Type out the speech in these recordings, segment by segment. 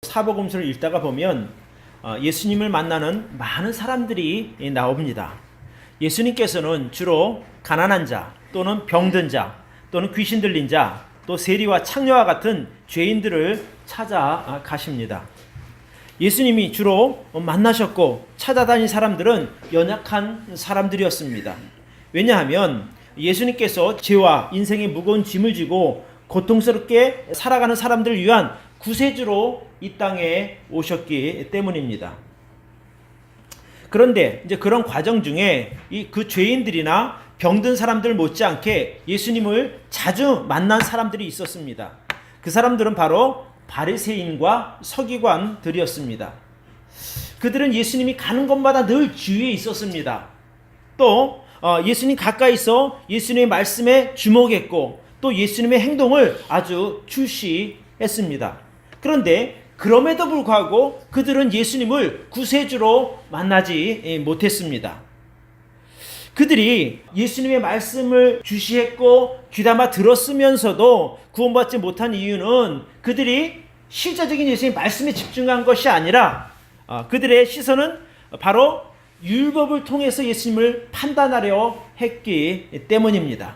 사복음서를 읽다가 보면 예수님을 만나는 많은 사람들이 나옵니다. 예수님께서는 주로 가난한 자 또는 병든 자 또는 귀신 들린 자 또 세리와 창녀와 같은 죄인들을 찾아가십니다. 예수님이 주로 만나셨고 찾아다닌 사람들은 연약한 사람들이었습니다. 왜냐하면 예수님께서 죄와 인생의 무거운 짐을 지고 고통스럽게 살아가는 사람들을 위한 구세주로 이 땅에 오셨기 때문입니다. 그런데 이제 그런 과정 중에 그 죄인들이나 병든 사람들 못지않게 예수님을 자주 만난 사람들이 있었습니다. 그 사람들은 바로 바리새인과 서기관들이었습니다. 그들은 예수님이 가는 곳마다 늘 주위에 있었습니다. 또 예수님 가까이서 예수님의 말씀에 주목했고 또 예수님의 행동을 아주 출시했습니다. 그런데 그럼에도 불구하고 그들은 예수님을 구세주로 만나지 못했습니다. 그들이 예수님의 말씀을 주시했고 귀담아 들었으면서도 구원받지 못한 이유는 그들이 실제적인 예수님의 말씀에 집중한 것이 아니라 그들의 시선은 바로 율법을 통해서 예수님을 판단하려 했기 때문입니다.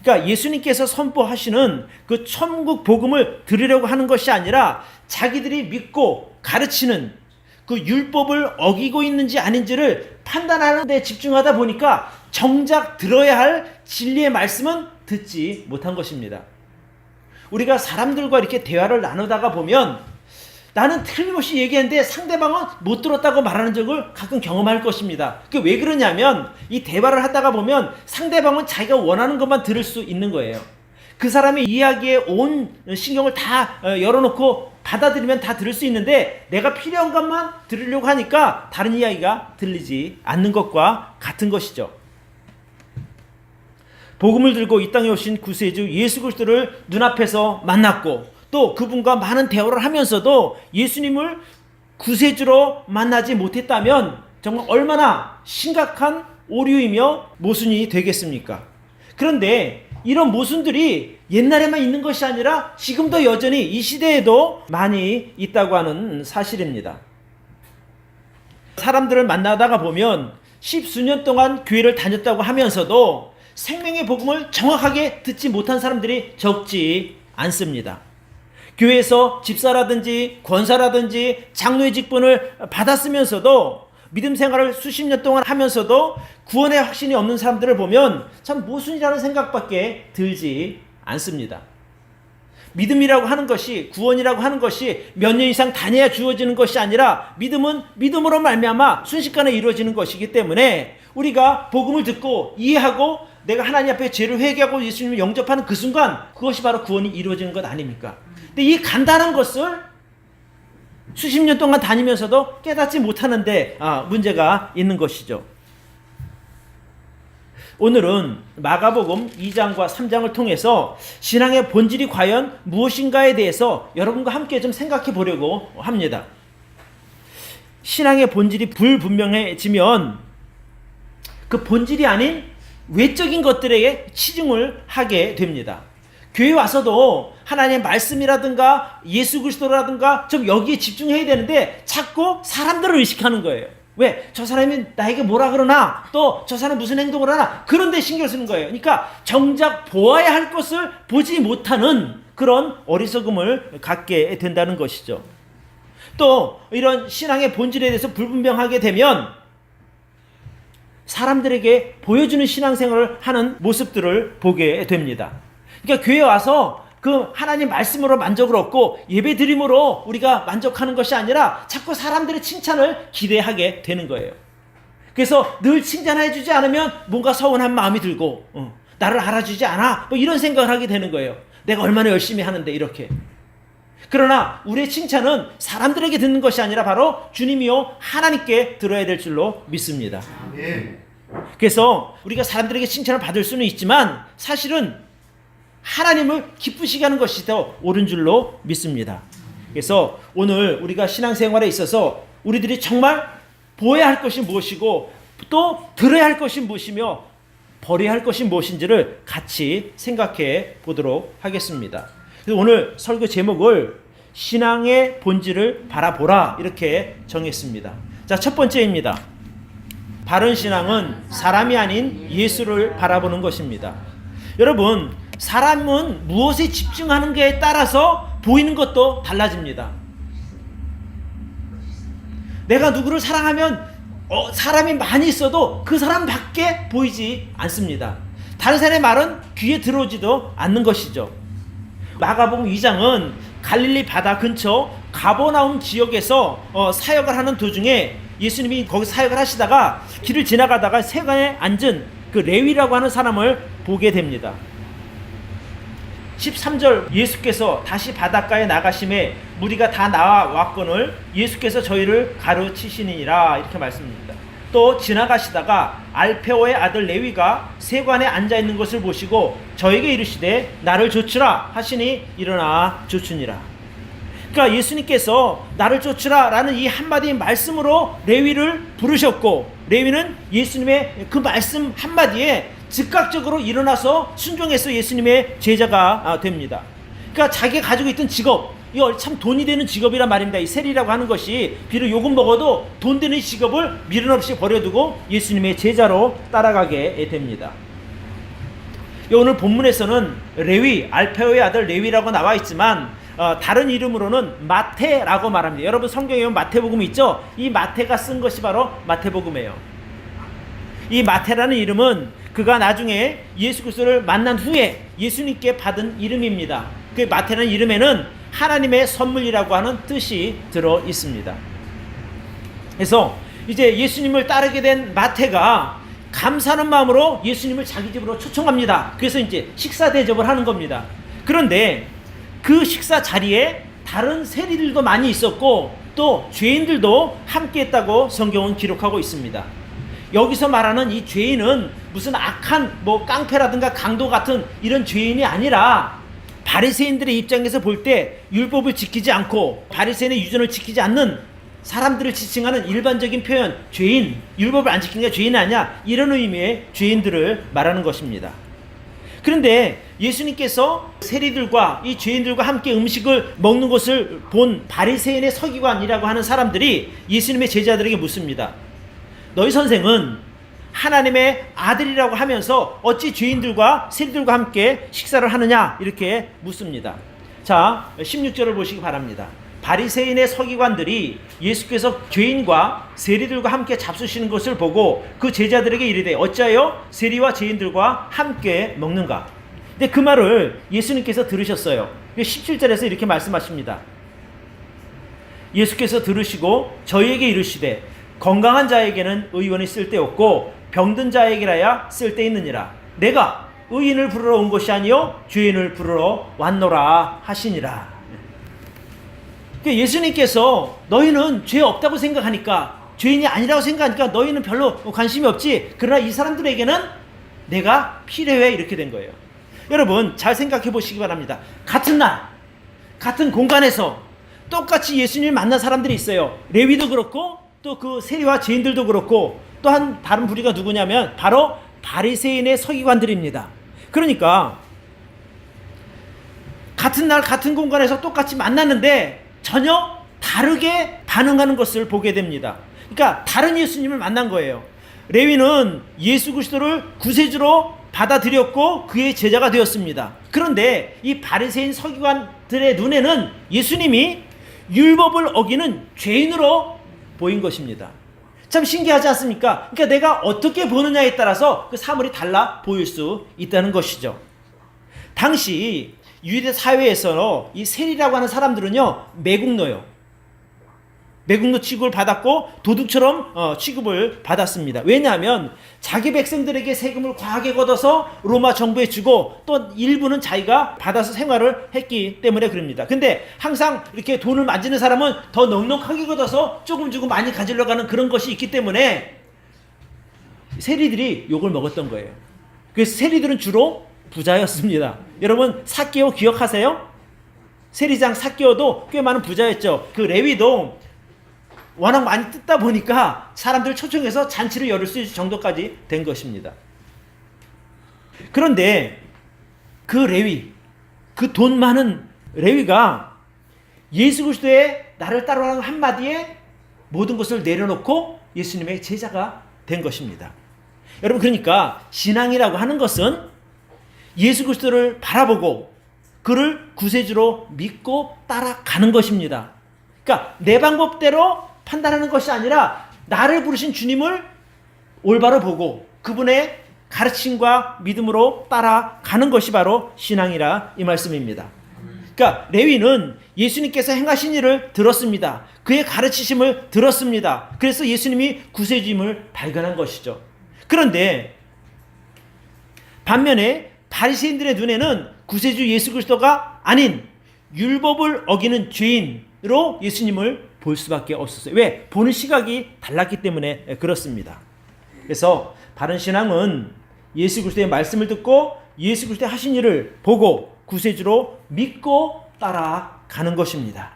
그러니까 예수님께서 선포하시는 그 천국 복음을 들으려고 하는 것이 아니라 자기들이 믿고 가르치는 그 율법을 어기고 있는지 아닌지를 판단하는 데 집중하다 보니까 정작 들어야 할 진리의 말씀은 듣지 못한 것입니다. 우리가 사람들과 이렇게 대화를 나누다가 보면 나는 틀림없이 얘기했는데 상대방은 못 들었다고 말하는 적을 가끔 경험할 것입니다. 그게 왜 그러냐면 이 대화를 하다가 보면 상대방은 자기가 원하는 것만 들을 수 있는 거예요. 그 사람의 이야기에 온 신경을 다 열어놓고 받아들이면 다 들을 수 있는데 내가 필요한 것만 들으려고 하니까 다른 이야기가 들리지 않는 것과 같은 것이죠. 복음을 들고 이 땅에 오신 구세주 예수 그리스도를 눈앞에서 만났고 또 그분과 많은 대화를 하면서도 예수님을 구세주로 만나지 못했다면 정말 얼마나 심각한 오류이며 모순이 되겠습니까? 그런데 이런 모순들이 옛날에만 있는 것이 아니라 지금도 여전히 이 시대에도 많이 있다고 하는 사실입니다. 사람들을 만나다가 보면 십수년 동안 교회를 다녔다고 하면서도 생명의 복음을 정확하게 듣지 못한 사람들이 적지 않습니다. 교회에서 집사라든지 권사라든지 장로의 직분을 받았으면서도 믿음 생활을 수십 년 동안 하면서도 구원의 확신이 없는 사람들을 보면 참 모순이라는 생각밖에 들지 않습니다. 믿음이라고 하는 것이, 구원이라고 하는 것이 몇 년 이상 다녀야 주어지는 것이 아니라 믿음은 믿음으로 말미암아 순식간에 이루어지는 것이기 때문에 우리가 복음을 듣고 이해하고 내가 하나님 앞에 죄를 회개하고 예수님을 영접하는 그 순간 그것이 바로 구원이 이루어지는 것 아닙니까? 근데 이 간단한 것을 수십 년 동안 다니면서도 깨닫지 못하는데 문제가 있는 것이죠. 오늘은 마가복음 2장과 3장을 통해서 신앙의 본질이 과연 무엇인가에 대해서 여러분과 함께 좀 생각해 보려고 합니다. 신앙의 본질이 불분명해지면 그 본질이 아닌 외적인 것들에게 치중을 하게 됩니다. 교회 와서도 하나님의 말씀이라든가 예수 그리스도라든가 좀 여기에 집중해야 되는데 자꾸 사람들을 의식하는 거예요. 왜? 저 사람이 나에게 뭐라 그러나? 또 저 사람 무슨 행동을 하나? 그런 데 신경 쓰는 거예요. 그러니까 정작 보아야 할 것을 보지 못하는 그런 어리석음을 갖게 된다는 것이죠. 또 이런 신앙의 본질에 대해서 불분명하게 되면 사람들에게 보여주는 신앙생활을 하는 모습들을 보게 됩니다. 그러니까 교회에 와서 그 하나님 말씀으로 만족을 얻고 예배 드림으로 우리가 만족하는 것이 아니라 자꾸 사람들의 칭찬을 기대하게 되는 거예요. 그래서 늘 칭찬해 주지 않으면 뭔가 서운한 마음이 들고 나를 알아주지 않아 뭐 이런 생각을 하게 되는 거예요. 내가 얼마나 열심히 하는데 이렇게. 그러나 우리의 칭찬은 사람들에게 듣는 것이 아니라 바로 주님이요 하나님께 들어야 될 줄로 믿습니다. 그래서 우리가 사람들에게 칭찬을 받을 수는 있지만 사실은 하나님을 기쁘시게 하는 것이 더 옳은 줄로 믿습니다. 그래서 오늘 우리가 신앙생활에 있어서 우리들이 정말 보아야 할 것이 무엇이고 또 들어야 할 것이 무엇이며 버려야 할 것이 무엇인지를 같이 생각해 보도록 하겠습니다. 그래서 오늘 설교 제목을 신앙의 본질을 바라보라 이렇게 정했습니다. 자, 첫 번째입니다. 바른 신앙은 사람이 아닌 예수를 바라보는 것입니다. 여러분, 사람은 무엇에 집중하는 게 따라서 보이는 것도 달라집니다. 내가 누구를 사랑하면 사람이 많이 있어도 그 사람밖에 보이지 않습니다. 다른 사람의 말은 귀에 들어오지도 않는 것이죠. 마가복음 2장은 갈릴리 바다 근처 가버나움 지역에서 사역을 하는 도중에 예수님이 거기 사역을 하시다가 길을 지나가다가 세관에 앉은 그 레위라고 하는 사람을 보게 됩니다. 13절 예수께서 다시 바닷가에 나가심에 무리가 다 나와왔거늘 예수께서 저희를 가르치시니라 이렇게 말씀합니다. 또 지나가시다가 알페오의 아들 레위가 세관에 앉아있는 것을 보시고 저에게 이르시되 나를 좇으라 하시니 일어나 좇으니라. 그러니까 예수님께서 나를 좇으라 라는 이 한마디 말씀으로 레위를 부르셨고, 레위는 예수님의 그 말씀 한마디에 즉각적으로 일어나서 순종해서 예수님의 제자가 됩니다. 그러니까 자기가 가지고 있던 직업, 이거 참 돈이 되는 직업이란 말입니다. 이 세리라고 하는 것이 비록 욕은 먹어도 돈 되는 직업을 미련 없이 버려두고 예수님의 제자로 따라가게 됩니다. 오늘 본문에서는 레위, 알페오의 아들 레위라고 나와 있지만 다른 이름으로는 마태라고 말합니다. 여러분 성경에 보면 마태복음이 있죠? 이 마태가 쓴 것이 바로 마태복음이에요. 이 마태라는 이름은 그가 나중에 예수 그리스도를 만난 후에 예수님께 받은 이름입니다. 그 마태라는 이름에는 하나님의 선물이라고 하는 뜻이 들어 있습니다. 그래서 이제 예수님을 따르게 된 마태가 감사하는 마음으로 예수님을 자기 집으로 초청합니다. 그래서 이제 식사 대접을 하는 겁니다. 그런데 그 식사 자리에 다른 세리들도 많이 있었고 또 죄인들도 함께 했다고 성경은 기록하고 있습니다. 여기서 말하는 이 죄인은 무슨 악한 깡패라든가 강도 같은 이런 죄인이 아니라 바리새인들의 입장에서 볼 때 율법을 지키지 않고 바리새인의 유전을 지키지 않는 사람들을 지칭하는 일반적인 표현, 죄인, 율법을 안 지키는 게 죄인이 아니야, 이런 의미의 죄인들을 말하는 것입니다. 그런데 예수님께서 세리들과 이 죄인들과 함께 음식을 먹는 것을 본 바리새인의 서기관이라고 하는 사람들이 예수님의 제자들에게 묻습니다. 너희 선생은 하나님의 아들이라고 하면서 어찌 죄인들과 세리들과 함께 식사를 하느냐 이렇게 묻습니다. 자, 16절을 보시기 바랍니다. 바리새인의 서기관들이 예수께서 죄인과 세리들과 함께 잡수시는 것을 보고 그 제자들에게 이르되 어찌하여 세리와 죄인들과 함께 먹는가? 근데 그 말을 예수님께서 들으셨어요. 17절에서 이렇게 말씀하십니다. 예수께서 들으시고 저희에게 이르시되 건강한 자에게는 의원이 쓸데없고 병든 자에게라야 쓸데있느니라. 내가 의인을 부르러 온 것이 아니요 죄인을 부르러 왔노라 하시니라. 예수님께서 너희는 죄 없다고 생각하니까, 죄인이 아니라고 생각하니까 너희는 별로 관심이 없지, 그러나 이 사람들에게는 내가 필요해, 이렇게 된 거예요. 여러분 잘 생각해 보시기 바랍니다. 같은 날 같은 공간에서 똑같이 예수님을 만난 사람들이 있어요. 레위도 그렇고 또 그 세리와 죄인들도 그렇고 또 한 다른 부류가 누구냐면 바로 바리새인의 서기관들입니다. 그러니까 같은 날 같은 공간에서 똑같이 만났는데 전혀 다르게 반응하는 것을 보게 됩니다. 그러니까 다른 예수님을 만난 거예요. 레위는 예수 그리스도를 구세주로 받아들였고 그의 제자가 되었습니다. 그런데 이 바리새인 서기관들의 눈에는 예수님이 율법을 어기는 죄인으로 보인 것입니다. 참 신기하지 않습니까? 그러니까 내가 어떻게 보느냐에 따라서 그 사물이 달라 보일 수 있다는 것이죠. 당시 유대 사회에서 이 세리라고 하는 사람들은요, 매국노 취급을 받았고 도둑처럼 취급을 받았습니다. 왜냐하면 자기 백성들에게 세금을 과하게 걷어서 로마 정부에 주고 또 일부는 자기가 받아서 생활을 했기 때문에 그럽니다. 근데 항상 이렇게 돈을 만지는 사람은 더 넉넉하게 걷어서 조금 주고 많이 가지려고 하는 그런 것이 있기 때문에 세리들이 욕을 먹었던 거예요. 그래서 세리들은 주로 부자였습니다. 여러분 삭개오 기억하세요? 세리장 삭개오도 꽤 많은 부자였죠. 그 레위도 워낙 많이 뜯다 보니까 사람들을 초청해서 잔치를 열을 수 있을 정도까지 된 것입니다. 그런데 그 레위, 그 돈 많은 레위가 예수 그리스도의 나를 따르라는 한마디에 모든 것을 내려놓고 예수님의 제자가 된 것입니다. 여러분, 그러니까 신앙이라고 하는 것은 예수 그리스도를 바라보고 그를 구세주로 믿고 따라가는 것입니다. 그러니까 내 방법대로 판단하는 것이 아니라 나를 부르신 주님을 올바로 보고 그분의 가르침과 믿음으로 따라가는 것이 바로 신앙이라 이 말씀입니다. 그러니까 레위는 예수님께서 행하신 일을 들었습니다. 그의 가르치심을 들었습니다. 그래서 예수님이 구세주임을 발견한 것이죠. 그런데 반면에 바리새인들의 눈에는 구세주 예수 그리스도가 아닌 율법을 어기는 죄인으로 예수님을 볼 수밖에 없었어요. 왜? 보는 시각이 달랐기 때문에 그렇습니다. 그래서 바른 신앙은 예수 그리스도의 말씀을 듣고 예수 그리스도의 하신 일을 보고 구세주로 믿고 따라가는 것입니다.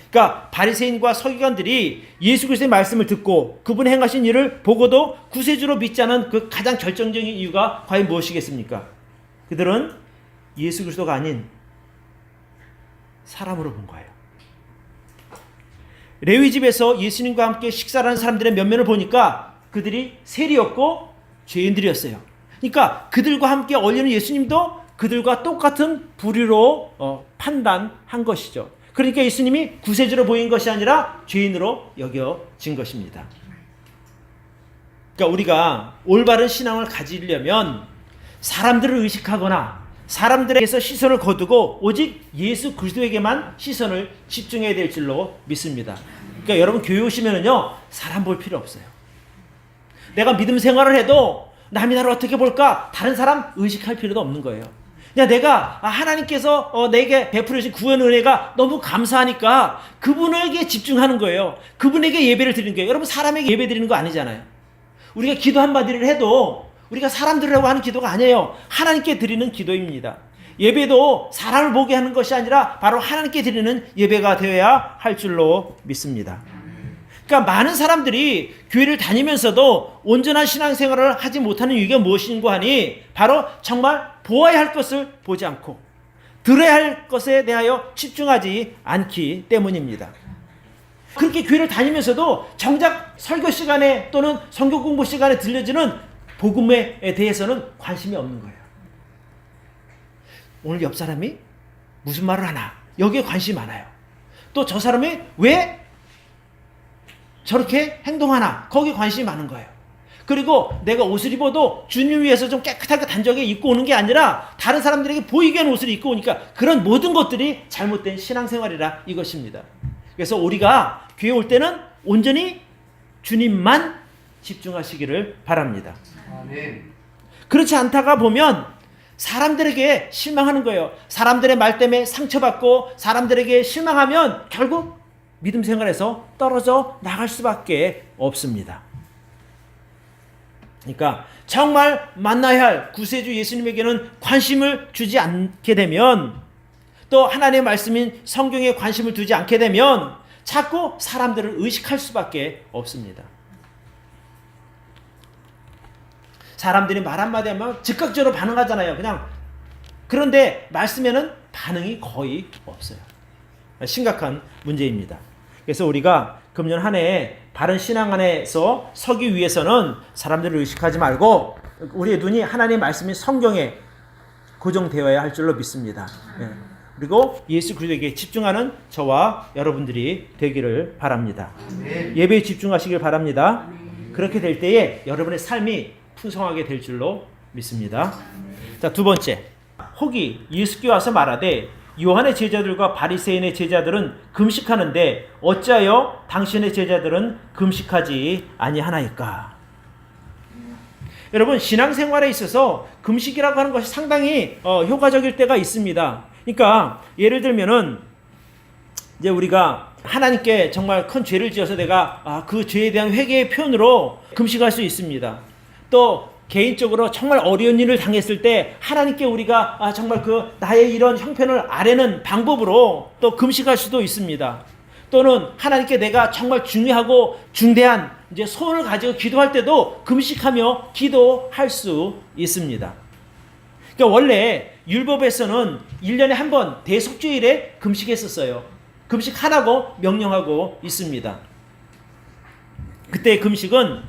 그러니까 바리새인과 서기관들이 예수 그리스도의 말씀을 듣고 그분의 행하신 일을 보고도 구세주로 믿지 않은 그 가장 결정적인 이유가 과연 무엇이겠습니까? 그들은 예수 그리스도가 아닌 사람으로 본 거예요. 레위 집에서 예수님과 함께 식사를 하는 사람들의 면면을 보니까 그들이 세리였고 죄인들이었어요. 그러니까 그들과 함께 어울리는 예수님도 그들과 똑같은 부류로 판단한 것이죠. 그러니까 예수님이 구세주로 보인 것이 아니라 죄인으로 여겨진 것입니다. 그러니까 우리가 올바른 신앙을 가지려면 사람들을 의식하거나 사람들에게서 시선을 거두고 오직 예수 그리스도에게만 시선을 집중해야 될 줄로 믿습니다. 그러니까 여러분 교회 오시면은요, 사람 볼 필요 없어요. 내가 믿음 생활을 해도 남이 나를 어떻게 볼까? 다른 사람 의식할 필요도 없는 거예요. 그냥 내가 하나님께서 내게 베풀어 주신 구원 은혜가 너무 감사하니까 그분에게 집중하는 거예요. 그분에게 예배를 드리는 거예요. 여러분, 사람에게 예배 드리는 거 아니잖아요. 우리가 기도 한마디를 해도 우리가 사람들이라고 하는 기도가 아니에요. 하나님께 드리는 기도입니다. 예배도 사람을 보게 하는 것이 아니라 바로 하나님께 드리는 예배가 되어야 할 줄로 믿습니다. 그러니까 많은 사람들이 교회를 다니면서도 온전한 신앙생활을 하지 못하는 이유가 무엇인가 하니 바로 정말 보아야 할 것을 보지 않고 들어야 할 것에 대하여 집중하지 않기 때문입니다. 그렇게 교회를 다니면서도 정작 설교 시간에 또는 성경 공부 시간에 들려주는 복음에 대해서는 관심이 없는 거예요. 오늘 옆 사람이 무슨 말을 하나 여기에 관심이 많아요. 또 저 사람이 왜 저렇게 행동하나 거기에 관심이 많은 거예요. 그리고 내가 옷을 입어도 주님 위해서 좀 깨끗하게 단정하게 입고 오는 게 아니라 다른 사람들에게 보이게 하는 옷을 입고 오니까 그런 모든 것들이 잘못된 신앙생활이라 이것입니다. 그래서 우리가 교회 올 때는 온전히 주님만 집중하시기를 바랍니다. 아멘. 그렇지 않다가 보면 사람들에게 실망하는 거예요. 사람들의 말 때문에 상처받고 사람들에게 실망하면 결국 믿음 생활에서 떨어져 나갈 수밖에 없습니다. 그러니까 정말 만나야 할 구세주 예수님에게는 관심을 주지 않게 되면 또 하나님의 말씀인 성경에 관심을 두지 않게 되면 자꾸 사람들을 의식할 수밖에 없습니다. 사람들이 말 한마디 하면 즉각적으로 반응하잖아요. 그냥. 그런데 말씀에는 반응이 거의 없어요. 심각한 문제입니다. 그래서 우리가 금년 한 해에 바른 신앙 안에서 서기 위해서는 사람들을 의식하지 말고 우리의 눈이 하나님의 말씀인 성경에 고정되어야 할 줄로 믿습니다. 그리고 예수 그리스도에게 집중하는 저와 여러분들이 되기를 바랍니다. 예배에 집중하시길 바랍니다. 그렇게 될 때에 여러분의 삶이 풍성하게 될 줄로 믿습니다. 자, 두 번째, 혹이 예수께 와서 말하되 요한의 제자들과 바리새인의 제자들은 금식하는데 어찌하여 당신의 제자들은 금식하지 아니하나이까? 여러분, 신앙생활에 있어서 금식이라고 하는 것이 상당히 효과적일 때가 있습니다. 그러니까 예를 들면은 이제 우리가 하나님께 정말 큰 죄를 지어서 내가 그 죄에 대한 회개의 표현으로 금식할 수 있습니다. 또 개인적으로 정말 어려운 일을 당했을 때 하나님께 우리가 정말 그 나의 이런 형편을 아뢰는 방법으로 또 금식할 수도 있습니다. 또는 하나님께 내가 정말 중요하고 중대한 이제 소원을 가지고 기도할 때도 금식하며 기도할 수 있습니다. 그러니까 원래 율법에서는 1년에 한 번 대속죄일에 금식했었어요. 금식하라고 명령하고 있습니다. 그때의 금식은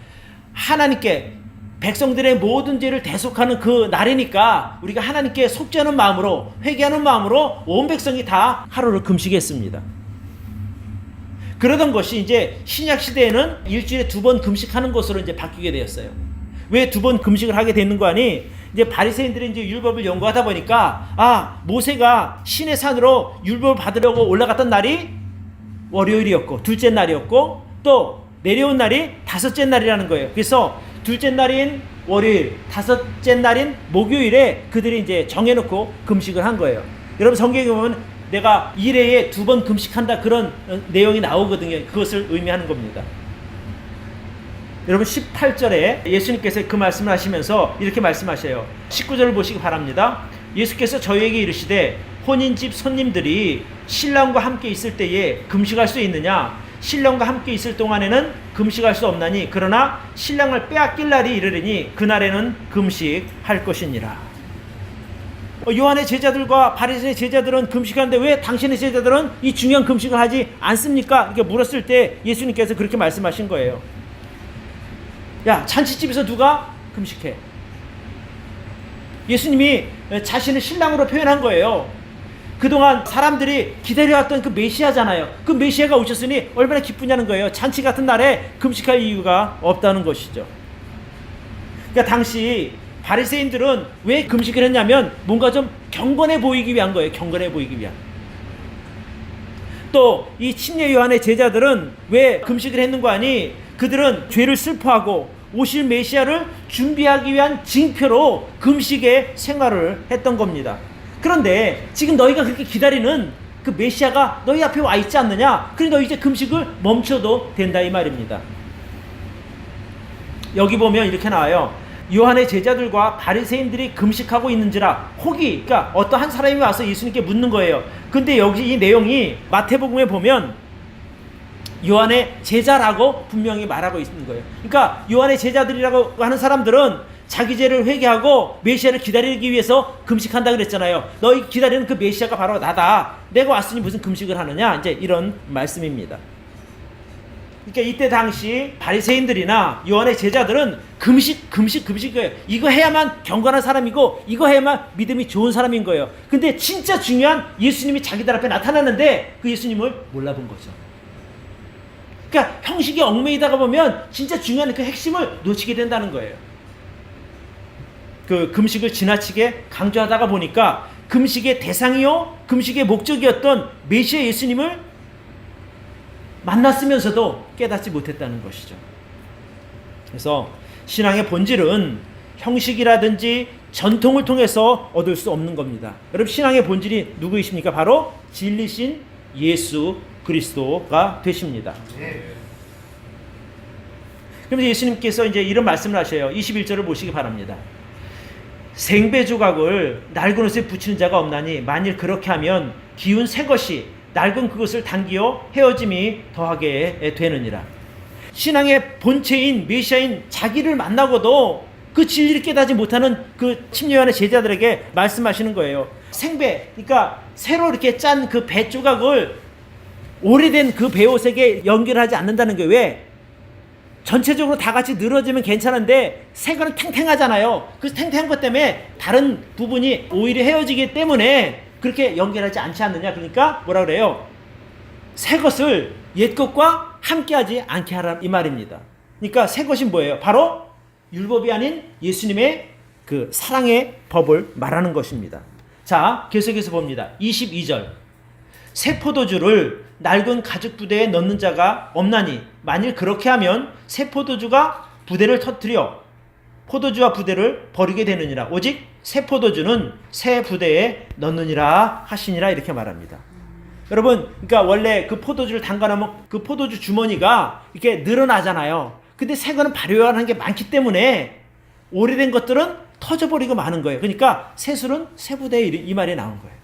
하나님께 백성들의 모든 죄를 대속하는 그 날이니까 우리가 하나님께 속죄하는 마음으로, 회개하는 마음으로 온 백성이 다 하루를 금식했습니다. 그러던 것이 이제 신약 시대에는 일주일에 2번 금식하는 것으로 이제 바뀌게 되었어요. 왜 2번 금식을 하게 됐는 거 아니? 이제 바리새인들이 이제 율법을 연구하다 보니까 모세가 시내 산으로 율법을 받으려고 올라갔던 날이 월요일이었고 둘째 날이었고 또 내려온 날이 5째 날이라는 거예요. 그래서 둘째 날인 월요일, 5째 날인 목요일에 그들이 이제 정해놓고 금식을 한 거예요. 여러분 성경에 보면 내가 1회에 2번 금식한다 그런 내용이 나오거든요. 그것을 의미하는 겁니다. 여러분 18절에 예수님께서 그 말씀을 하시면서 이렇게 말씀하셔요. 19절을 보시기 바랍니다. 예수께서 저희에게 이르시되 혼인집 손님들이 신랑과 함께 있을 때에 금식할 수 있느냐? 신랑과 함께 있을 동안에는 금식할 수 없나니 그러나 신랑을 빼앗길 날이 이르리니 그날에는 금식할 것이니라. 요한의 제자들과 바리새인의 제자들은 금식하는데 왜 당신의 제자들은 이 중요한 금식을 하지 않습니까? 이렇게 물었을 때 예수님께서 그렇게 말씀하신 거예요. 야, 잔치집에서 누가 금식해? 예수님이 자신을 신랑으로 표현한 거예요. 그동안 사람들이 기다려왔던 그 메시아잖아요. 그 메시아가 오셨으니 얼마나 기쁘냐는 거예요. 잔치 같은 날에 금식할 이유가 없다는 것이죠. 그러니까 당시 바리새인들은 왜 금식을 했냐면 뭔가 좀 경건해 보이기 위한 거예요. 경건해 보이기 위한. 또 이 침례 요한의 제자들은 왜 금식을 했는 거 아니? 그들은 죄를 슬퍼하고 오실 메시아를 준비하기 위한 징표로 금식의 생활을 했던 겁니다. 그런데 지금 너희가 그렇게 기다리는 그 메시아가 너희 앞에 와 있지 않느냐? 그래 너 이제 금식을 멈춰도 된다 이 말입니다. 여기 보면 이렇게 나와요. 요한의 제자들과 바리새인들이 금식하고 있는지라 혹이, 그러니까 어떤 한 사람이 와서 예수님께 묻는 거예요. 근데 여기 이 내용이 마태복음에 보면 요한의 제자라고 분명히 말하고 있는 거예요. 그러니까 요한의 제자들이라고 하는 사람들은 자기 죄를 회개하고 메시아를 기다리기 위해서 금식한다 그랬잖아요. 너희 기다리는 그 메시아가 바로 나다. 내가 왔으니 무슨 금식을 하느냐? 이제 이런 말씀입니다. 그러니까 이때 당시 바리새인들이나 요한의 제자들은 금식이에요. 이거 해야만 경건한 사람이고 이거 해야만 믿음이 좋은 사람인 거예요. 근데 진짜 중요한 예수님이 자기들 앞에 나타났는데 그 예수님을 몰라본 거죠. 그러니까 형식에 얽매이다가 보면 진짜 중요한 그 핵심을 놓치게 된다는 거예요. 그 금식을 지나치게 강조하다가 보니까 금식의 대상이요, 금식의 목적이었던 메시아 예수님을 만났으면서도 깨닫지 못했다는 것이죠. 그래서 신앙의 본질은 형식이라든지 전통을 통해서 얻을 수 없는 겁니다. 여러분 신앙의 본질이 누구이십니까? 바로 진리신 예수 그리스도가 되십니다. 그러면서 예수님께서 이제 이런 말씀을 하셔요. 21절을 보시기 바랍니다. 생배 조각을 낡은 옷에 붙이는 자가 없나니 만일 그렇게 하면 기운 새 것이 낡은 그것을 당기어 헤어짐이 더하게 되느니라. 신앙의 본체인 메시아인 자기를 만나고도 그 진리를 깨닫지 못하는 그 침례 요한의 제자들에게 말씀하시는 거예요. 생배, 그러니까 새로 이렇게 짠 그 배 조각을 오래된 그 배옷에게 연결하지 않는다는 게 왜? 전체적으로 다 같이 늘어지면 괜찮은데 새 거는 탱탱하잖아요. 그 탱탱한 것 때문에 다른 부분이 오히려 헤어지기 때문에 그렇게 연결하지 않지 않느냐. 그러니까 뭐라 그래요? 새 것을 옛 것과 함께하지 않게 하라 이 말입니다. 그러니까 새 것이 뭐예요? 바로 율법이 아닌 예수님의 그 사랑의 법을 말하는 것입니다. 자, 계속해서 봅니다. 22절. 새 포도주를 낡은 가죽 부대에 넣는 자가 없나니 만일 그렇게 하면 새 포도주가 부대를 터뜨려 포도주와 부대를 버리게 되느니라. 오직 새 포도주는 새 부대에 넣느니라 하시니라 이렇게 말합니다. 여러분, 그러니까 원래 그 포도주를 담가놓으면 그 포도주 주머니가 이렇게 늘어나잖아요. 근데 새 거는 발효하는 게 많기 때문에 오래된 것들은 터져버리고 마는 거예요. 그러니까 새 술은 새 부대에 이 말이 나온 거예요.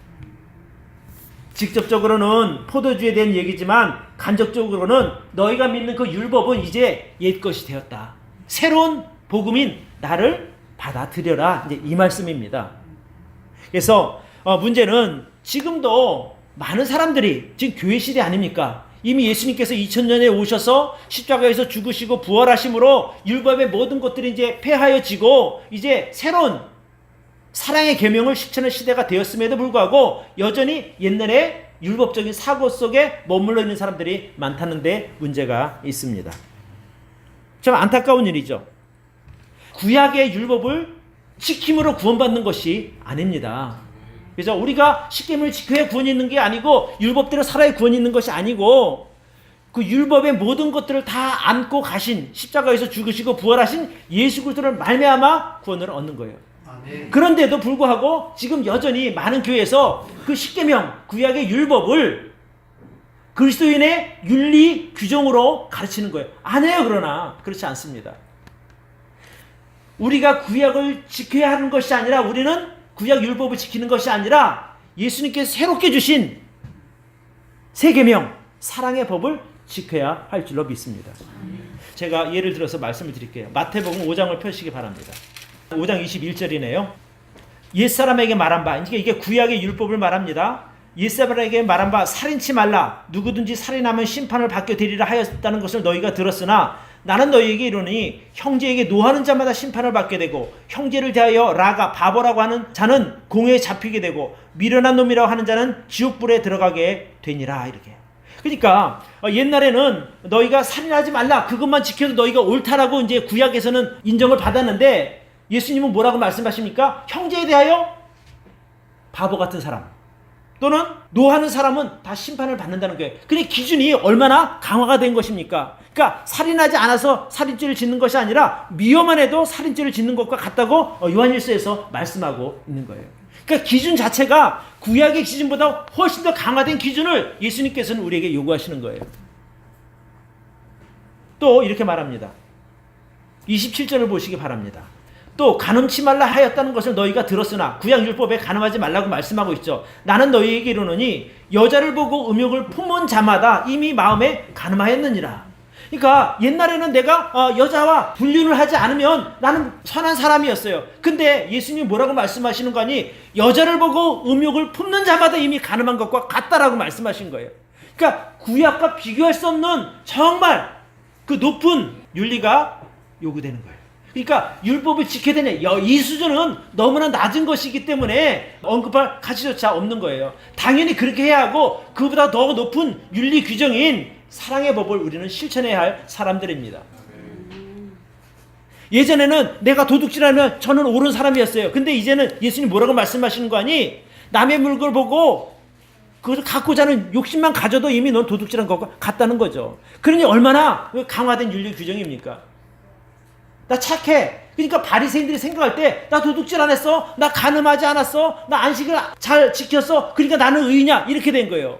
직접적으로는 포도주에 대한 얘기지만 간접적으로는 너희가 믿는 그 율법은 이제 옛 것이 되었다. 새로운 복음인 나를 받아들여라. 이제 이 말씀입니다. 그래서 문제는 지금도 많은 사람들이 지금 교회 시대 아닙니까? 이미 예수님께서 2000년에 오셔서 십자가에서 죽으시고 부활하심으로 율법의 모든 것들이 이제 폐하여지고 이제 새로운 사랑의 계명을 실천할 시대가 되었음에도 불구하고 여전히 옛날에 율법적인 사고 속에 머물러 있는 사람들이 많다는 데 문제가 있습니다. 참 안타까운 일이죠. 구약의 율법을 지킴으로 구원받는 것이 아닙니다. 그래서 우리가 십계명을 지켜야 구원이 있는 게 아니고 율법대로 살아야 구원이 있는 것이 아니고 그 율법의 모든 것들을 다 안고 가신 십자가에서 죽으시고 부활하신 예수 그리스도를 말미암아 구원을 얻는 거예요. 아멘. 그런데도 불구하고 지금 여전히 많은 교회에서 그 십계명 구약의 율법을 그리스도인의 윤리 규정으로 가르치는 거예요. 안 해요. 그러나 그렇지 않습니다. 우리가 구약을 지켜야 하는 것이 아니라 우리는 구약 율법을 지키는 것이 아니라 예수님께서 새롭게 주신 새 계명 사랑의 법을 지켜야 할 줄로 믿습니다. 제가 예를 들어서 말씀을 드릴게요. 마태복음 5장을 펴시기 바랍니다. 5장 21절이네요. 옛사람에게 말한 바, 그러니까 이게 구약의 율법을 말합니다. 옛사람에게 말한 바 살인치 말라. 누구든지 살인하면 심판을 받게 되리라 하였다는 것을 너희가 들었으나 나는 너희에게 이르노니 형제에게 노하는 자마다 심판을 받게 되고 형제를 대하여 라가 바보라고 하는 자는 공회에 잡히게 되고 미련한 놈이라고 하는 자는 지옥불에 들어가게 되니라. 이렇게. 그러니까 옛날에는 너희가 살인하지 말라 그것만 지켜도 너희가 옳다라고 이제 구약에서는 인정을 받았는데 예수님은 뭐라고 말씀하십니까? 형제에 대하여 바보 같은 사람 또는 노하는 사람은 다 심판을 받는다는 거예요. 근데 기준이 얼마나 강화가 된 것입니까? 그러니까 살인하지 않아서 살인죄를 짓는 것이 아니라 미워만 해도 살인죄를 짓는 것과 같다고 요한일서에서 말씀하고 있는 거예요. 그러니까 기준 자체가 구약의 기준보다 훨씬 더 강화된 기준을 예수님께서는 우리에게 요구하시는 거예요. 또 이렇게 말합니다. 27절을 보시기 바랍니다. 또 간음치 말라 하였다는 것을 너희가 들었으나 구약율법에 간음하지 말라고 말씀하고 있죠. 나는 너희에게 이르노니 여자를 보고 음욕을 품은 자마다 이미 마음에 간음하였느니라. 그러니까 옛날에는 내가 여자와 불륜을 하지 않으면 나는 선한 사람이었어요. 근데 예수님이 뭐라고 말씀하시는 거 아니? 여자를 보고 음욕을 품는 자마다 이미 간음한 것과 같다라고 말씀하신 거예요. 그러니까 구약과 비교할 수 없는 정말 그 높은 윤리가 요구되는 거예요. 그러니까 율법을 지켜야 되냐? 이 수준은 너무나 낮은 것이기 때문에 언급할 가치조차 없는 거예요. 당연히 그렇게 해야 하고 그보다 더 높은 윤리 규정인 사랑의 법을 우리는 실천해야 할 사람들입니다. 예전에는 내가 도둑질하면 저는 옳은 사람이었어요. 근데 이제는 예수님 뭐라고 말씀하시는 거 아니? 남의 물건을 보고 그것을 갖고자 하는 욕심만 가져도 이미 넌 도둑질한 것과 같다는 거죠. 그러니 얼마나 강화된 윤리 규정입니까? 나 착해. 그러니까 바리새인들이 생각할 때 나 도둑질 안 했어. 나 간음하지 않았어. 나 안식을 잘 지켰어. 그러니까 나는 의인이야. 이렇게 된 거예요.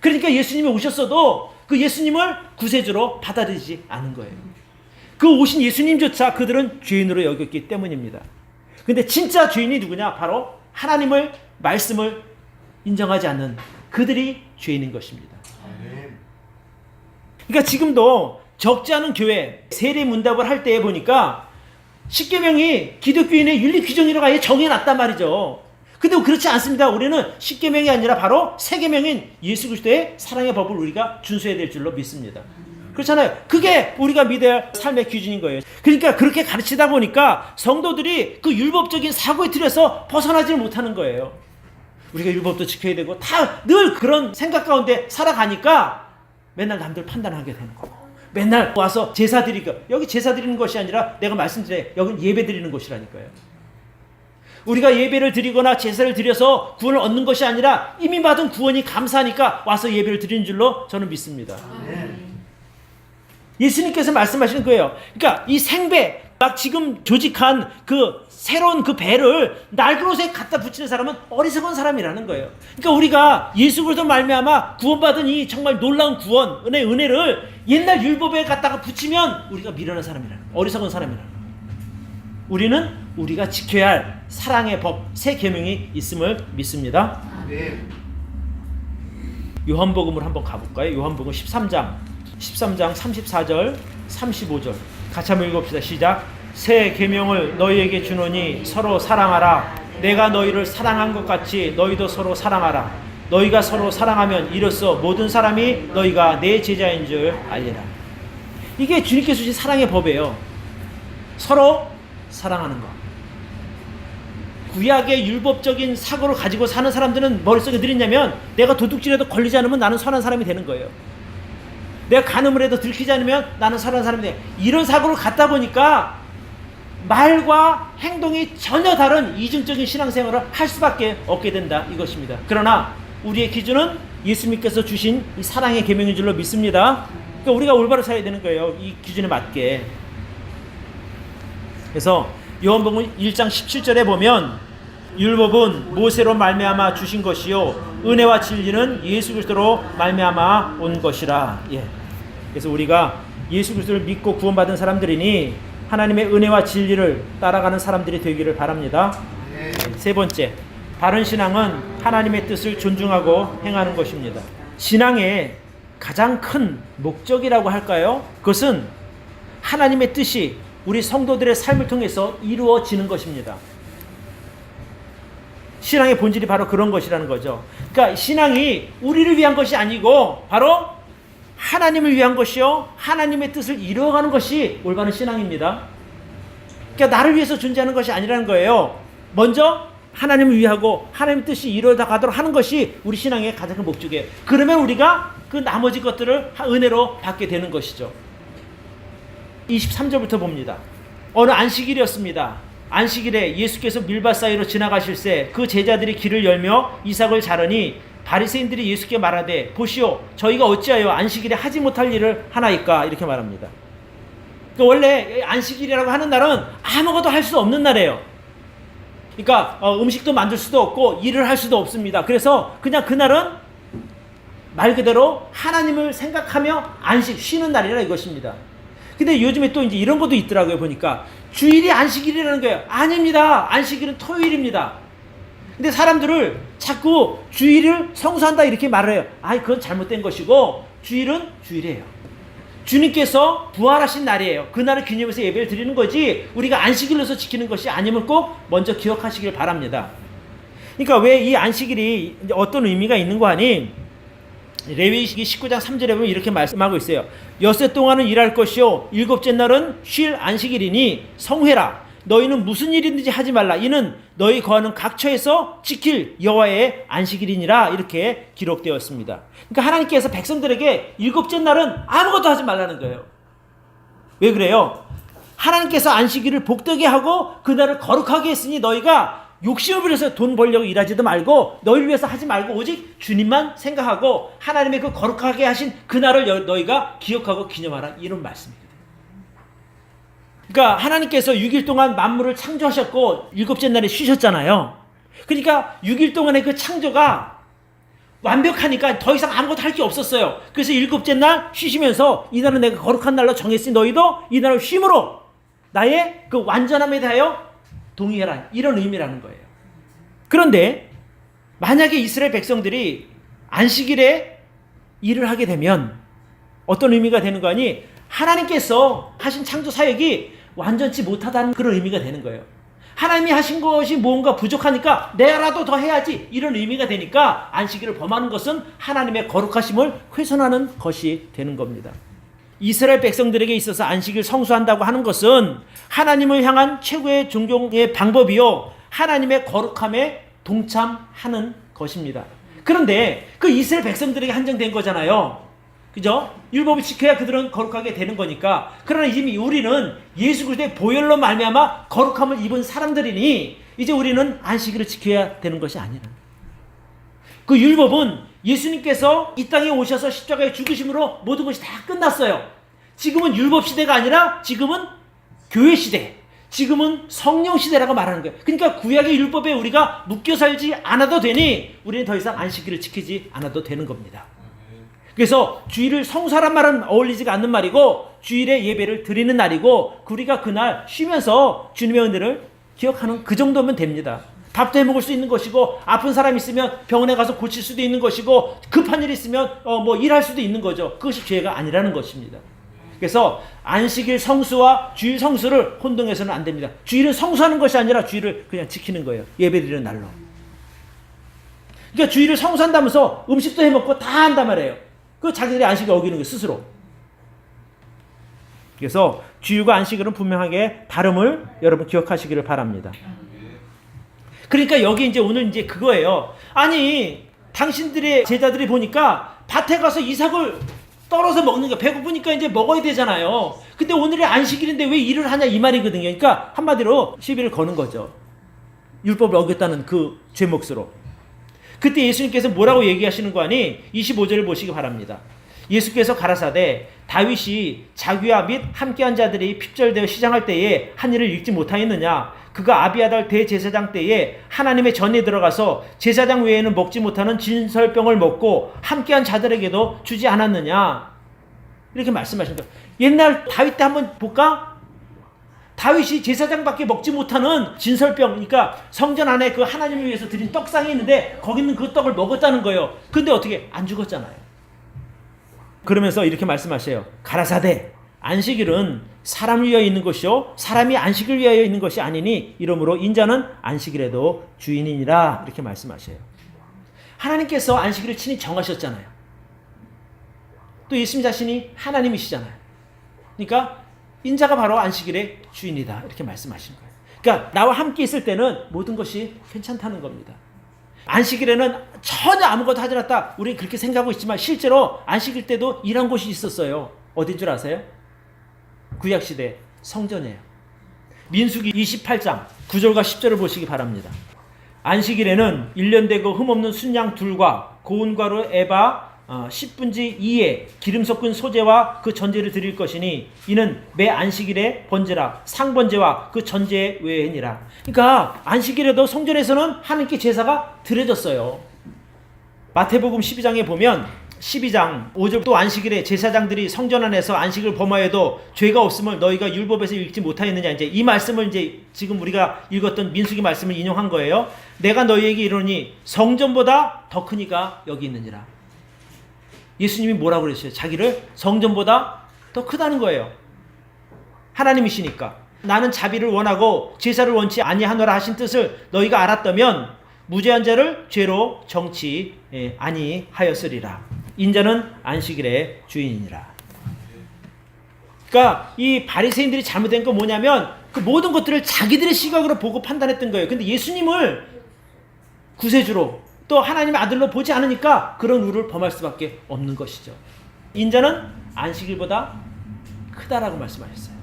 그러니까 예수님이 오셨어도 그 예수님을 구세주로 받아들이지 않은 거예요. 그 오신 예수님조차 그들은 죄인으로 여겼기 때문입니다. 근데 진짜 죄인이 누구냐? 바로 하나님을 말씀을 인정하지 않는 그들이 죄인인 것입니다. 그러니까 지금도 적지 않은 교회 세례 문답을 할 때 보니까 십계명이 기독교인의 윤리 규정이라고 아예 정해놨단 말이죠. 근데 그렇지 않습니다. 우리는 십계명이 아니라 바로 세계명인 예수 그리스도의 사랑의 법을 우리가 준수해야 될 줄로 믿습니다. 그렇잖아요. 그게 우리가 믿어야 할 삶의 기준인 거예요. 그러니까 그렇게 가르치다 보니까 성도들이 그 율법적인 사고의 틀에서 벗어나지 못하는 거예요. 우리가 율법도 지켜야 되고 다 늘 그런 생각 가운데 살아가니까 맨날 남들 판단하게 되는 거고 맨날 와서 제사 드리고 여기 제사 드리는 것이 아니라 내가 말씀드려요. 여기는 예배 드리는 곳이라니까요. 우리가 예배를 드리거나 제사를 드려서 구원을 얻는 것이 아니라 이미 받은 구원이 감사하니까 와서 예배를 드리는 줄로 저는 믿습니다. 예수님께서 말씀하시는 거예요. 그러니까 이 생배 막 지금 조직한 그 새로운 그 배를 낡은 옷에 갖다 붙이는 사람은 어리석은 사람이라는 거예요. 그러니까 우리가 예수 그리스도 말미암아 구원받은 이 정말 놀라운 구원의 은혜를 옛날 율법에 갖다가 붙이면 우리가 미련한 사람이라는 거예요. 어리석은 사람이라는 거예요. 우리는 우리가 지켜야 할 사랑의 법 새 계명이 있음을 믿습니다. 요한복음을 한번 가볼까요? 요한복음 13장 34절 35절 같이 한번 읽읍시다. 시작. 새 계명을 너희에게 주노니 서로 사랑하라. 내가 너희를 사랑한 것 같이 너희도 서로 사랑하라. 너희가 서로 사랑하면 이로써 모든 사람이 너희가 내 제자인 줄 알리라. 이게 주님께서 주신 사랑의 법이에요. 서로 사랑하는 것. 구약의 율법적인 사고를 가지고 사는 사람들은 머릿속에 들었냐면 내가 도둑질해도 걸리지 않으면 나는 선한 사람이 되는 거예요. 내가 간음을 해도 들키지 않으면 나는 선한 사람이 돼. 이런 사고를 갖다 보니까 말과 행동이 전혀 다른 이중적인 신앙생활을 할 수밖에 없게 된다 이것입니다. 그러나 우리의 기준은 예수님께서 주신 이 사랑의 계명인 줄로 믿습니다. 그러니까 우리가 올바로 살아야 되는 거예요. 이 기준에 맞게. 그래서 요한복음 1장 17절에 보면 율법은 모세로 말미암아 주신 것이요 은혜와 진리는 예수 그리스도로 말미암아 온 것이라. 예. 그래서 우리가 예수 그리스도를 믿고 구원받은 사람들이니 하나님의 은혜와 진리를 따라가는 사람들이 되기를 바랍니다. 세 번째, 바른 신앙은 하나님의 뜻을 존중하고 행하는 것입니다. 신앙의 가장 큰 목적이라고 할까요? 그것은 하나님의 뜻이 우리 성도들의 삶을 통해서 이루어지는 것입니다. 신앙의 본질이 바로 그런 것이라는 거죠. 그러니까 신앙이 우리를 위한 것이 아니고 바로 하나님을 위한 것이요 하나님의 뜻을 이루어가는 것이 올바른 신앙입니다. 그러니까 나를 위해서 존재하는 것이 아니라는 거예요. 먼저 하나님을 위하고 하나님의 뜻이 이루어져 가도록 하는 것이 우리 신앙의 가장 큰 목적이에요. 그러면 우리가 그 나머지 것들을 은혜로 받게 되는 것이죠. 23절부터 봅니다. 어느 안식일이었습니다. 안식일에 예수께서 밀밭 사이로 지나가실새 그 제자들이 길을 열며 이삭을 자르니 바리새인들이 예수께 말하되 보시오 저희가 어찌하여 안식일에 하지 못할 일을 하나이까 이렇게 말합니다. 그러니까 원래 안식일이라고 하는 날은 아무것도 할 수 없는 날이에요. 그러니까 음식도 만들 수도 없고 일을 할 수도 없습니다. 그래서 그냥 그날은 말 그대로 하나님을 생각하며 안식 쉬는 날이라 이것입니다. 근데 요즘에 또 이제 이런 것도 있더라고요. 보니까 주일이 안식일이라는 거예요. 아닙니다. 안식일은 토요일입니다. 근데 사람들을 자꾸 주일을 성수한다 이렇게 말을 해요. 그건 잘못된 것이고 주일은 주일이에요. 주님께서 부활하신 날이에요. 그날을 기념해서 예배를 드리는 거지 우리가 안식일로서 지키는 것이 아님을 꼭 먼저 기억하시길 바랍니다. 그러니까 왜 이 안식일이 어떤 의미가 있는 거 아니? 레위기 19장 3절에 보면 이렇게 말씀하고 있어요. 엿새 동안은 일할 것이요 일곱째 날은 쉴 안식일이니 성회라. 너희는 무슨 일이든지 하지 말라. 이는 너희 거하는 각처에서 지킬 여호와의 안식일이니라. 이렇게 기록되었습니다. 그러니까 하나님께서 백성들에게 일곱째 날은 아무것도 하지 말라는 거예요. 왜 그래요? 하나님께서 안식일을 복되게 하고 그날을 거룩하게 했으니 너희가 욕심을 부려서 돈 벌려고 일하지도 말고 너희를 위해서 하지 말고 오직 주님만 생각하고 하나님의 그 거룩하게 하신 그날을 너희가 기억하고 기념하라. 이런 말씀입니다. 그러니까 하나님께서 6일 동안 만물을 창조하셨고 일곱째 날에 쉬셨잖아요. 그러니까 6일 동안의 그 창조가 완벽하니까 더 이상 아무것도 할 게 없었어요. 그래서 일곱째 날 쉬시면서 이 날은 내가 거룩한 날로 정했으니 너희도 이 날을 쉼으로 나의 그 완전함에 대하여 동의해라. 이런 의미라는 거예요. 그런데 만약에 이스라엘 백성들이 안식일에 일을 하게 되면 어떤 의미가 되는 거 아니? 하나님께서 하신 창조 사역이 완전치 못하다는 그런 의미가 되는 거예요. 하나님이 하신 것이 뭔가 부족하니까 내라도 더 해야지 이런 의미가 되니까 안식일을 범하는 것은 하나님의 거룩하심을 훼손하는 것이 되는 겁니다. 이스라엘 백성들에게 있어서 안식일 성수한다고 하는 것은 하나님을 향한 최고의 존경의 방법이요 하나님의 거룩함에 동참하는 것입니다. 그런데 그 이스라엘 백성들에게 한정된 거잖아요. 그죠? 율법을 지켜야 그들은 거룩하게 되는 거니까. 그러나 이미 우리는 예수 그리스도의 보혈로 말미암아 거룩함을 입은 사람들이니 이제 우리는 안식일을 지켜야 되는 것이 아니라. 그 율법은 예수님께서 이 땅에 오셔서 십자가에 죽으심으로 모든 것이 다 끝났어요. 지금은 율법 시대가 아니라 지금은 교회 시대, 지금은 성령 시대라고 말하는 거예요. 그러니까 구약의 율법에 우리가 묶여 살지 않아도 되니 우리는 더 이상 안식일을 지키지 않아도 되는 겁니다. 그래서 주일을 성수하란 말은 어울리지가 않는 말이고 주일에 예배를 드리는 날이고 우리가 그날 쉬면서 주님의 은혜를 기억하는 그 정도면 됩니다. 밥도 해먹을 수 있는 것이고 아픈 사람 있으면 병원에 가서 고칠 수도 있는 것이고 급한 일 있으면 일할 수도 있는 거죠. 그것이 죄가 아니라는 것입니다. 그래서 안식일 성수와 주일 성수를 혼동해서는 안 됩니다. 주일은 성수하는 것이 아니라 주일을 그냥 지키는 거예요. 예배드리는 날로. 그러니까 주일을 성수한다면서 음식도 해먹고 다 한단 말이에요. 그 자기들이 안식을 어기는 거예요, 스스로. 그래서 주일과 안식일은 분명하게 다름을 여러분 기억하시기를 바랍니다. 그러니까 여기 이제 오늘 이제 그거예요. 아니, 당신들의 제자들이 보니까 밭에 가서 이삭을 떨어서 먹는 거 배고프니까 이제 먹어야 되잖아요. 근데 오늘이 안식일인데 왜 일을 하냐 이 말이거든요. 그러니까 한마디로 시비를 거는 거죠. 율법을 어겼다는 그 죄 몫으로. 그때 예수님께서 뭐라고 얘기하시는 거 아니? 25절을 보시기 바랍니다. 예수께서 가라사대 다윗이 자기와 및 함께한 자들이 핍절되어 시장할 때에 한 일을 읽지 못하였느냐? 그가 아비아달 대제사장 때에 하나님의 전에 들어가서 제사장 외에는 먹지 못하는 진설병을 먹고 함께한 자들에게도 주지 않았느냐? 이렇게 말씀하신 거예요. 옛날 다윗 때 한번 볼까? 다윗이 제사장밖에 먹지 못하는 진설병, 그러니까 성전 안에 그 하나님을 위해서 드린 떡상이 있는데 거기 있는 그 떡을 먹었다는 거예요. 근데 어떻게 안 죽었잖아요. 그러면서 이렇게 말씀하세요. 가라사대 안식일은 사람을 위하여 있는 것이요 사람이 안식을 위하여 있는 것이 아니니 이러므로 인자는 안식일에도 주인이니라. 이렇게 말씀하세요. 하나님께서 안식일을 친히 정하셨잖아요. 또 예수님 자신이 하나님이시잖아요. 그러니까 인자가 바로 안식일의 주인이다. 이렇게 말씀하신 거예요. 그러니까 나와 함께 있을 때는 모든 것이 괜찮다는 겁니다. 안식일에는 전혀 아무것도 하지 않았다. 우리 그렇게 생각하고 있지만 실제로 안식일 때도 일한 곳이 있었어요. 어딘 줄 아세요? 구약시대 성전이에요. 민수기 28장 9절과 10절을 보시기 바랍니다. 안식일에는 1년 되고 흠없는 순양 둘과 고운 가루 에바 10분지 2의 기름 섞은 소제와 그 전제를 드릴 것이니 이는 매 안식일의 번제라 상번제와 그 전제 외에니라. 그러니까 안식일에도 성전에서는 하나님께 제사가 드려졌어요. 마태복음 12장에 보면 12장 5절 또 안식일에 제사장들이 성전 안에서 안식을 범하여도 죄가 없음을 너희가 율법에서 읽지 못하였느냐. 이제 이 말씀을 이제 지금 우리가 읽었던 민수기 말씀을 인용한 거예요. 내가 너희에게 이르노니 성전보다 더 크니가 여기 있느니라. 예수님이 뭐라고 그러셨어요? 자기를 성전보다 더 크다는 거예요. 하나님이시니까. 나는 자비를 원하고 제사를 원치 아니하노라 하신 뜻을 너희가 알았다면 무죄한 자를 죄로 정치 아니하였으리라. 인자는 안식일의 주인이니라. 그러니까 이 바리새인들이 잘못된 건 뭐냐면 그 모든 것들을 자기들의 시각으로 보고 판단했던 거예요. 근데 예수님을 구세주로 또 하나님의 아들로 보지 않으니까 그런 의를 범할 수밖에 없는 것이죠. 인자는 안식일보다 크다라고 말씀하셨어요.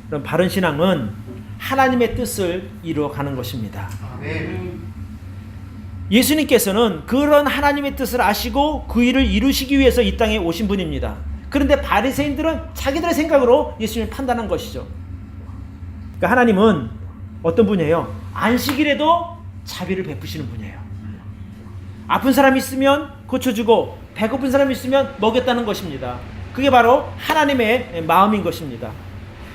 그럼 바른 신앙은 하나님의 뜻을 이루어가는 것입니다. 예수님께서는 그런 하나님의 뜻을 아시고 그 일을 이루시기 위해서 이 땅에 오신 분입니다. 그런데 바리새인들은 자기들의 생각으로 예수님을 판단한 것이죠. 그러니까 하나님은 어떤 분이에요? 안식일에도 자비를 베푸시는 분이에요. 아픈 사람이 있으면 고쳐주고 배고픈 사람이 있으면 먹였다는 것입니다. 그게 바로 하나님의 마음인 것입니다.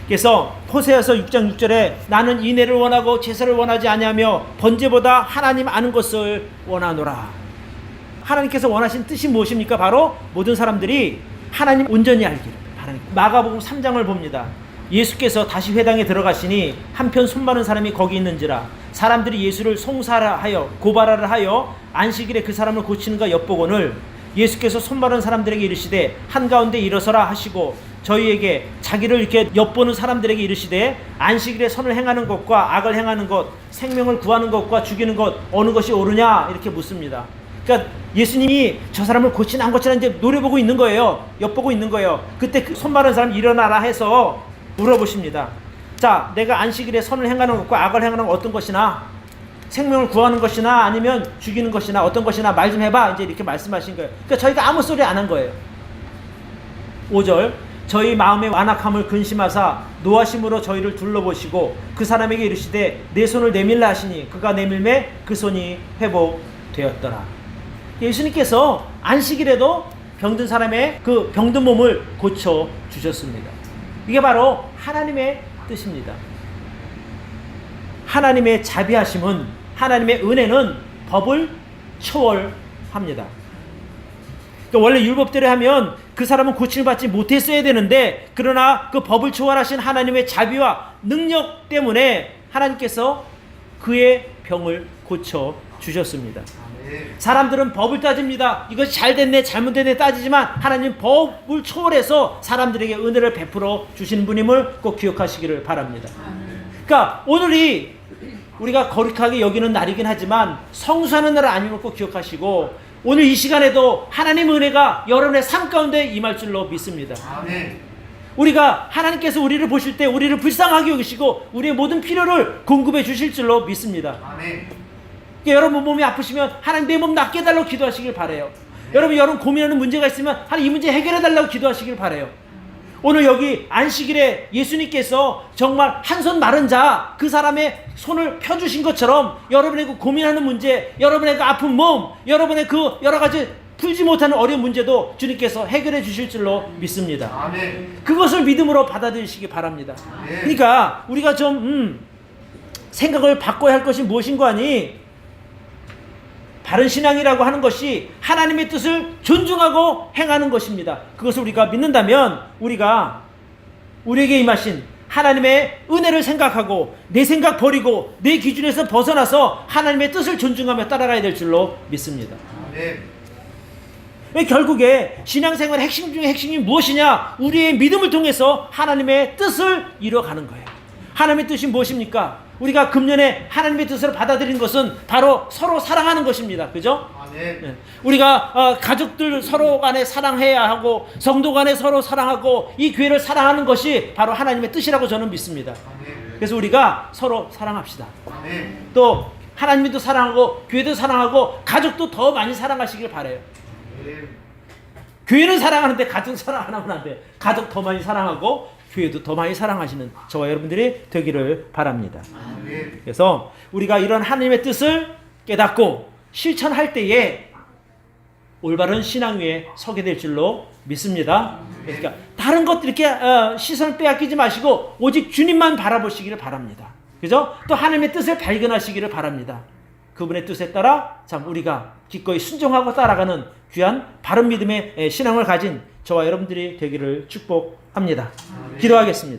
그래서 호세아서 6장 6절에 나는 인애를 원하고 제사를 원하지 아니하며 번제보다 하나님 아는 것을 원하노라. 하나님께서 원하신 뜻이 무엇입니까? 바로 모든 사람들이 하나님 온전히 알기를 바랍니다. 마가복음 3장을 봅니다. 예수께서 다시 회당에 들어가시니 한편 손마른 사람이 거기 있는지라. 사람들이 예수를 송사하여 고발하라 하여 안식일에 그 사람을 고치는가 엿보거늘 예수께서 손마른 사람들에게 이르시되 한가운데 일어서라 하시고 저희에게 자기를 이렇게 엿보는 사람들에게 이르시되 안식일에 선을 행하는 것과 악을 행하는 것, 생명을 구하는 것과 죽이는 것 어느 것이 옳으냐 이렇게 묻습니다. 그러니까 예수님이 저 사람을 고치나 안 고치나 이제 노려보고 있는 거예요. 엿보고 있는 거예요. 그때 그 손마른 사람 일어나라 해서 물어보십니다. 자, 내가 안식일에 선을 행하는 것과 악을 행하는 것 어떤 것이나 생명을 구하는 것이나 아니면 죽이는 것이나 어떤 것이나 말 좀 해봐. 이제 이렇게 말씀하신 거예요. 그러니까 저희가 아무 소리 안 한 거예요. 5절 저희 마음의 완악함을 근심하사 노하심으로 저희를 둘러보시고 그 사람에게 이르시되 내 손을 내밀라 하시니 그가 내밀매 그 손이 회복되었더라. 예수님께서 안식일에도 병든 사람의 그 병든 몸을 고쳐 주셨습니다. 이게 바로 하나님의 뜻입니다. 하나님의 자비하심은 하나님의 은혜는 법을 초월합니다. 그러니까 원래 율법대로 하면 그 사람은 고침을 받지 못했어야 되는데 그러나 그 법을 초월하신 하나님의 자비와 능력 때문에 하나님께서 그의 병을 고쳐 주셨습니다. 사람들은 법을 따집니다. 이것이 잘 됐네 잘못됐네 따지지만 하나님 법을 초월해서 사람들에게 은혜를 베풀어 주시는 분임을 꼭 기억하시기를 바랍니다. 그러니까 오늘이 우리가 거룩하게 여기는 날이긴 하지만 성수하는 날은 아님을 꼭 기억하시고 오늘 이 시간에도 하나님의 은혜가 여러분의 삶 가운데 임할 줄로 믿습니다. 우리가 하나님께서 우리를 보실 때 우리를 불쌍하게 여기시고 우리의 모든 필요를 공급해 주실 줄로 믿습니다. 그러니까 여러분 몸이 아프시면 하나님 내 몸 낫게 해달라고 기도하시길 바라요. 여러분 고민하는 문제가 있으면 하나님 이 문제 해결해 달라고 기도하시길 바라요. 오늘 여기 안식일에 예수님께서 정말 한 손 마른 자 그 사람의 손을 펴주신 것처럼 여러분의 그 고민하는 문제, 여러분의 그 아픈 몸, 여러분의 그 여러 가지 풀지 못하는 어려운 문제도 주님께서 해결해 주실 줄로 믿습니다. 그것을 믿음으로 받아들이시기 바랍니다. 그러니까 우리가 좀 생각을 바꿔야 할 것이 무엇인가 하니 바른 신앙이라고 하는 것이 하나님의 뜻을 존중하고 행하는 것입니다. 그것을 우리가 믿는다면 우리가 우리에게 임하신 하나님의 은혜를 생각하고 내 생각 버리고 내 기준에서 벗어나서 하나님의 뜻을 존중하며 따라가야 될 줄로 믿습니다. 결국에 신앙생활의 핵심 중에 핵심이 무엇이냐? 우리의 믿음을 통해서 하나님의 뜻을 이루어가는 거예요. 하나님의 뜻이 무엇입니까? 우리가 금년에 하나님의 뜻을 받아들인 것은 바로 서로 사랑하는 것입니다. 그죠? 네. 우리가 가족들 서로 간에 사랑해야 하고 성도 간에 서로 사랑하고 이 교회를 사랑하는 것이 바로 하나님의 뜻이라고 저는 믿습니다. 그래서 우리가 서로 사랑합시다. 또 하나님도 사랑하고 교회도 사랑하고 가족도 더 많이 사랑하시길 바라요. 교회는 사랑하는데 가족 사랑 안 하면 안 돼. 가족 더 많이 사랑하고 교회도 더 많이 사랑하시는 저와 여러분들이 되기를 바랍니다. 그래서 우리가 이런 하나님의 뜻을 깨닫고 실천할 때에 올바른 신앙 위에 서게 될 줄로 믿습니다. 그러니까 다른 것들 이렇게 시선을 빼앗기지 마시고 오직 주님만 바라보시기를 바랍니다. 그죠? 또 하나님의 뜻을 발견하시기를 바랍니다. 그분의 뜻에 따라 참 우리가 기꺼이 순종하고 따라가는 귀한 바른 믿음의 신앙을 가진 저와 여러분들이 되기를 축복합니다. 기도하겠습니다.